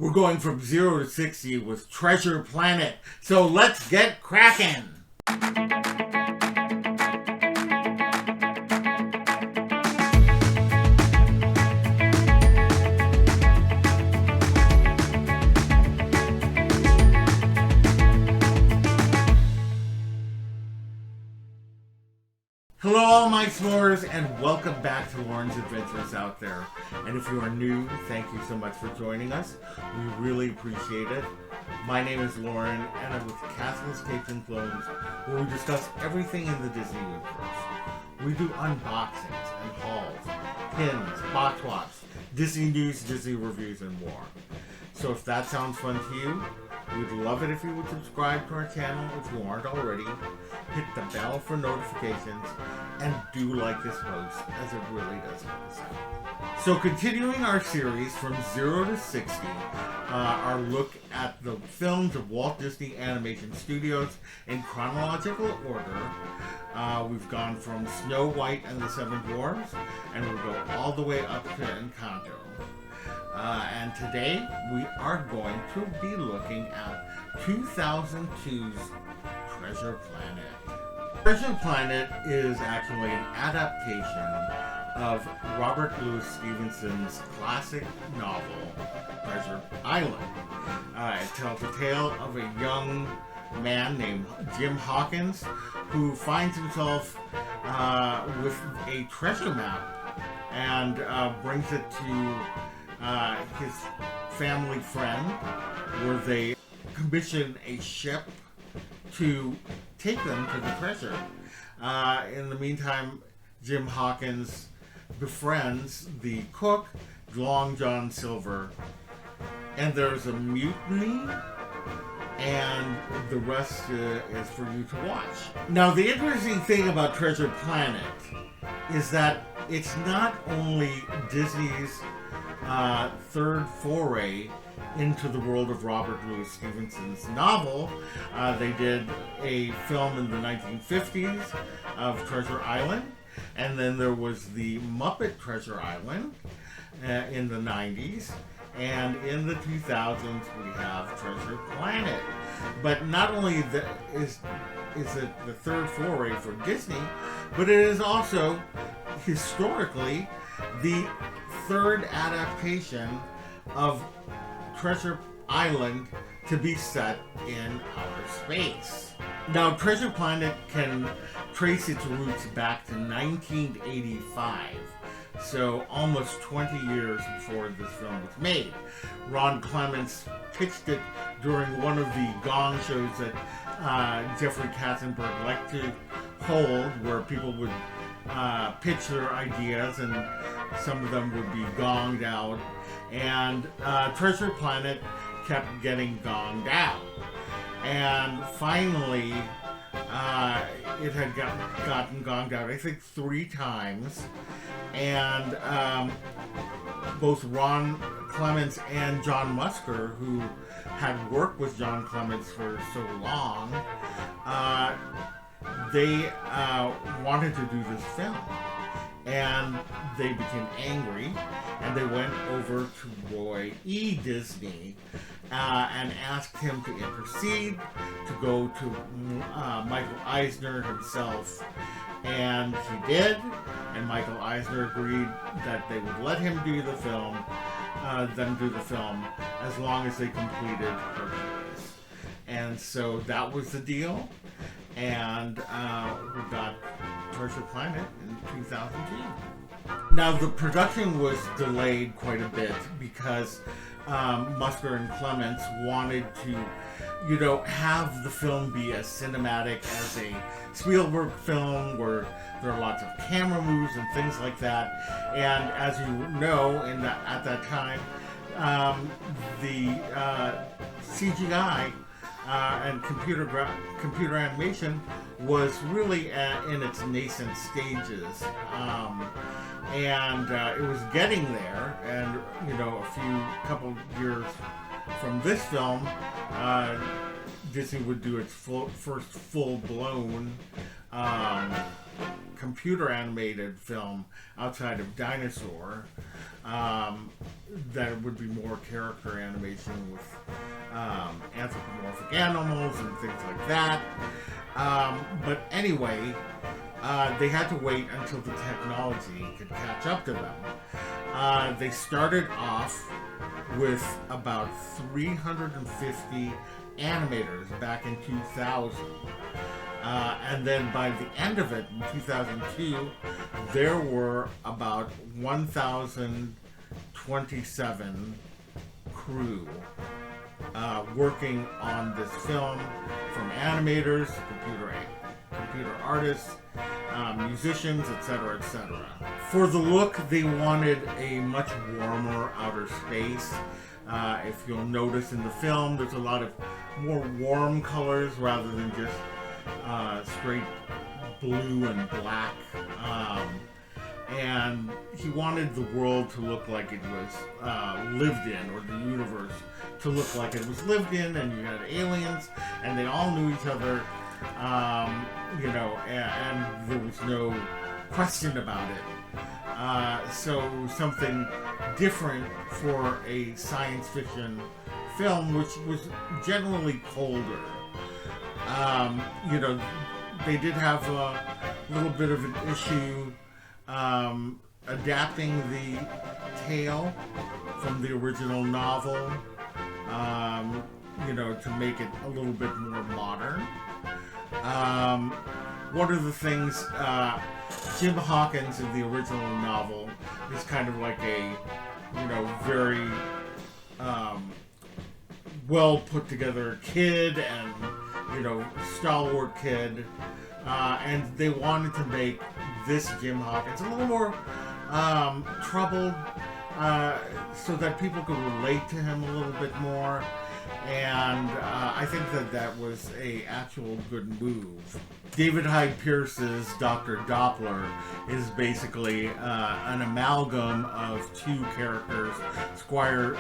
We're going from 0 to 60 with Treasure Planet. So let's get cracking! Hello all my explorers, and welcome back to Loren's Adventures Out There. And if you are new, thank you so much for joining us. We really appreciate it. My name is Loren, and I'm with Castle Escapes and Clones, where we discuss everything in the Disney universe. We do unboxings and hauls, pins, box swaps, Disney news, Disney reviews, and more. So if that sounds fun to you, we'd love it if you would subscribe to our channel if you aren't already, hit the bell for notifications, and do like this post, as it really does help us out. So continuing our series from 0 to 60, our look at the films of Walt Disney Animation Studios in chronological order. We've gone from Snow White and the Seven Dwarfs, and we'll go all the way up to Encanto. And today we are going to be looking at 2002's Treasure Planet. Treasure Planet is actually an adaptation of Robert Louis Stevenson's classic novel, Treasure Island. It tells the tale of a young man named Jim Hawkins who finds himself with a treasure map and brings it to his family friend, where they commission a ship to take them to the treasure. In the meantime, Jim Hawkins befriends the cook, Long John Silver, and there's a mutiny, and the rest is for you to watch. Now, the interesting thing about Treasure Planet is that it's not only Disney's third foray into the world of Robert Louis Stevenson's novel. They did a film in the 1950s of Treasure Island, and then there was the Muppet Treasure Island in the 90s, and in the 2000s we have Treasure Planet. But not only is it the third foray for Disney, but it is also historically the third adaptation of Treasure Island to be set in outer space. Now, Treasure Planet can trace its roots back to 1985, so almost 20 years before this film was made. Ron Clements pitched it during one of the gong shows that Jeffrey Katzenberg liked to hold, where people would pitch their ideas, and some of them would be gonged out, and Treasure Planet kept getting gonged out, and finally it had gotten gonged out, I think 3 times, and both Ron Clements and John Musker, who had worked with John Clements for so long, they wanted to do this film, and they became angry, and they went over to Roy E. Disney and asked him to intercede, to go to Michael Eisner himself, and he did, and Michael Eisner agreed that they would let him do the film, as long as they completed Hercules. And so that was the deal, and we got Treasure Planet in 2002. Now, the production was delayed quite a bit because Musker and Clements wanted to, have the film be as cinematic as a Spielberg film, where there are lots of camera moves and things like that. And as you know, at that time, the CGI and computer animation was really in its nascent stages, and it was getting there. And a couple years from this film, Disney would do its first full-blown computer animated film outside of Dinosaur. That would be more character animation with anthropomorphic animals and things like that. But anyway, they had to wait until the technology could catch up to them. They started off with about 350 animators back in 2000. And then by the end of it, in 2002, there were about 1,027 crew working on this film, from animators to computer artists, musicians, etc., etc. For the look, they wanted a much warmer outer space. If you'll notice in the film, there's a lot of more warm colors rather than just straight blue and black. And he wanted the world to look like it was lived in, or the universe to look like it was lived in, and you had aliens, and they all knew each other, and there was no question about it. So something different for a science fiction film, which was generally colder. They did have a little bit of an issue adapting the tale from the original novel, to make it a little bit more modern. One of the things, Jim Hawkins in the original novel is kind of like a, very well put together kid and, stalwart kid. And they wanted to make this Jim Hawkins a little more troubled, so that people could relate to him a little bit more. And I think that was a actual good move. David Hyde Pierce's Dr. Doppler is basically an amalgam of two characters, Squire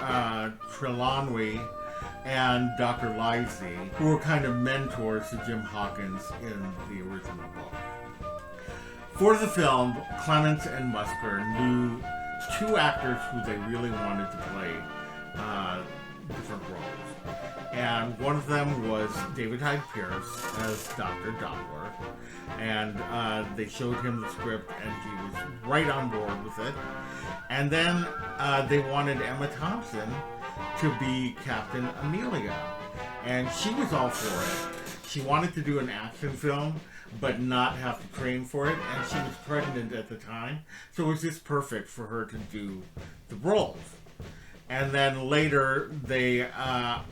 Trelawney and Dr. Livesey, who were kind of mentors to Jim Hawkins in the original book. For the film, Clements and Musker knew two actors who they really wanted to play different roles. And one of them was David Hyde Pierce as Dr. Doppler. And they showed him the script, and he was right on board with it. And then they wanted Emma Thompson to be Captain Amelia. And she was all for it. She wanted to do an action film, but not have to train for it. And she was pregnant at the time. So it was just perfect for her to do the roles. And then later, they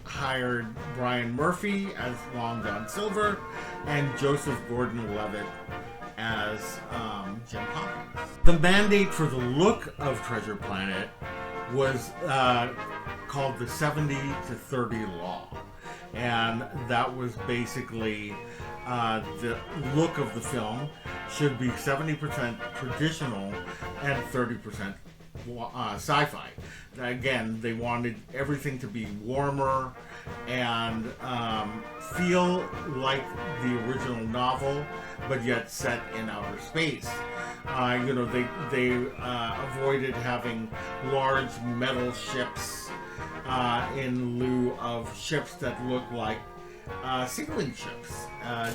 hired Brian Murphy as Long John Silver and Joseph Gordon-Levitt as Jim Hawkins. The mandate for the look of Treasure Planet was called the 70 to 30 Law. And that was basically the look of the film should be 70% traditional and 30% sci-fi. Again, they wanted everything to be warmer and feel like the original novel, but yet set in outer space. They avoided having large metal ships in lieu of ships that look like sailing ships,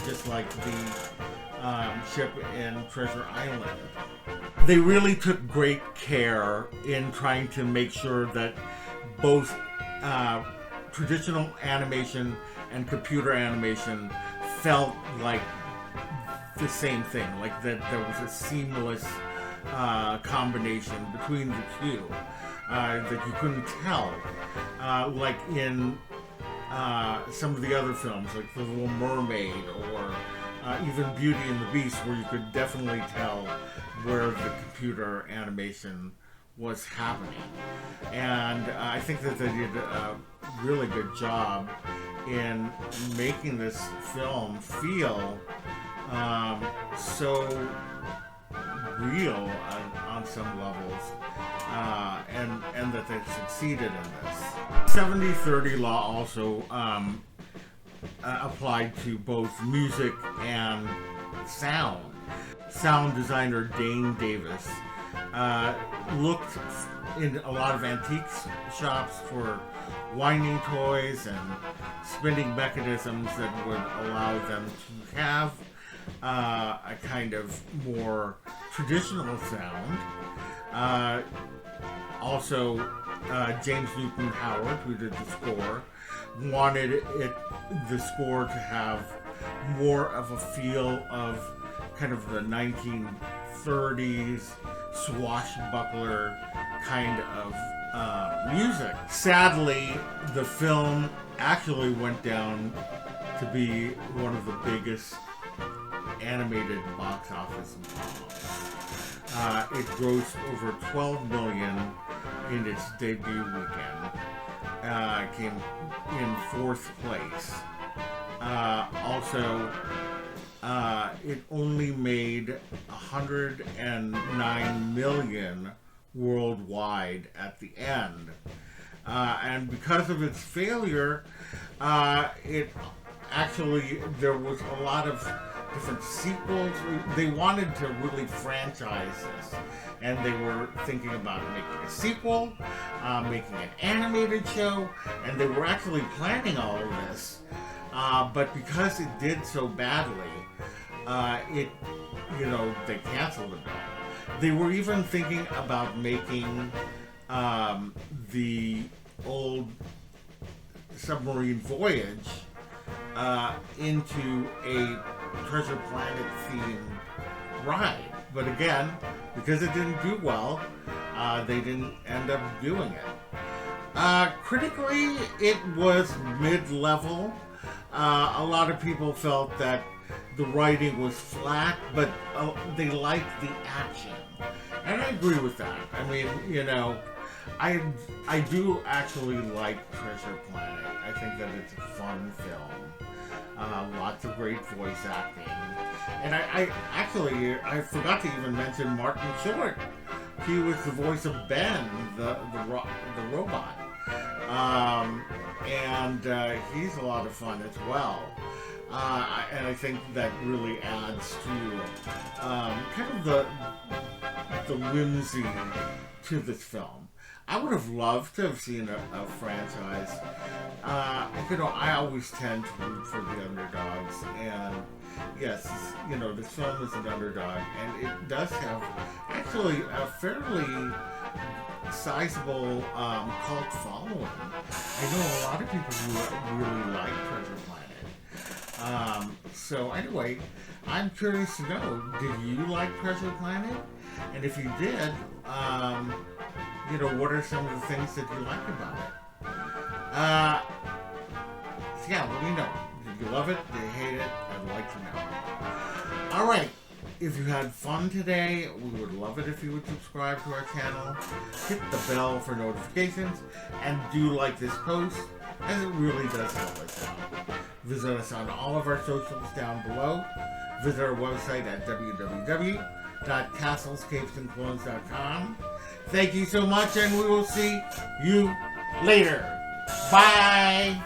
just like the ship in Treasure Island. They really took great care in trying to make sure that both traditional animation and computer animation felt like the same thing, like that there was a seamless combination between the two, that you couldn't tell, like in some of the other films, like The Little Mermaid or even Beauty and the Beast, where you could definitely tell where the computer animation was happening. And I think that they did a really good job in making this film feel so real on some levels, and that they succeeded in this. 70-30 Law also applied to both music and sound. Sound designer Dane Davis looked in a lot of antiques shops for winding toys and spinning mechanisms that would allow them to have a kind of more traditional sound. Also, James Newton Howard, who did the score, wanted the score to have more of a feel of kind of the 1930s swashbuckler kind of music. Sadly, the film actually went down to be one of the biggest animated box office bombs. It grossed over $12 million in its debut weekend. Came in 4th place. Also, it only made $109 million worldwide at the end. And because of its failure, there was a lot of different sequels. They wanted to really franchise this, and they were thinking about making a sequel, making an animated show, and they were actually planning all of this. But because it did so badly, they canceled it all. They were even thinking about making the old submarine voyage into a Treasure Planet themed ride. But again, because it didn't do well, they didn't end up doing it. Critically, it was mid-level. A lot of people felt that the writing was flat, but they liked the action. And I agree with that. I mean, I do actually like Treasure Planet. I think that it's a fun film. Lots of great voice acting. And I forgot to even mention Martin Short. He was the voice of Ben, the robot. And he's a lot of fun as well. And I think that really adds to kind of the whimsy to this film. I would have loved to have seen a franchise. I always tend to root for the underdogs, and yes, this film is an underdog, and it does have actually a fairly sizable cult following. I know a lot of people who really like Treasure Planet. So anyway, I'm curious to know, did you like Treasure Planet? And if you did, what are some of the things that you liked about it? So yeah, let me know. Did you love it? Did you hate it? I'd like to know. Alright, if you had fun today, we would love it if you would subscribe to our channel, hit the bell for notifications, and do like this post, as it really does help us out. Visit us on all of our socials down below. Visit our website at www.castlescapesandclones.com. Thank you so much, and we will see you later. Bye!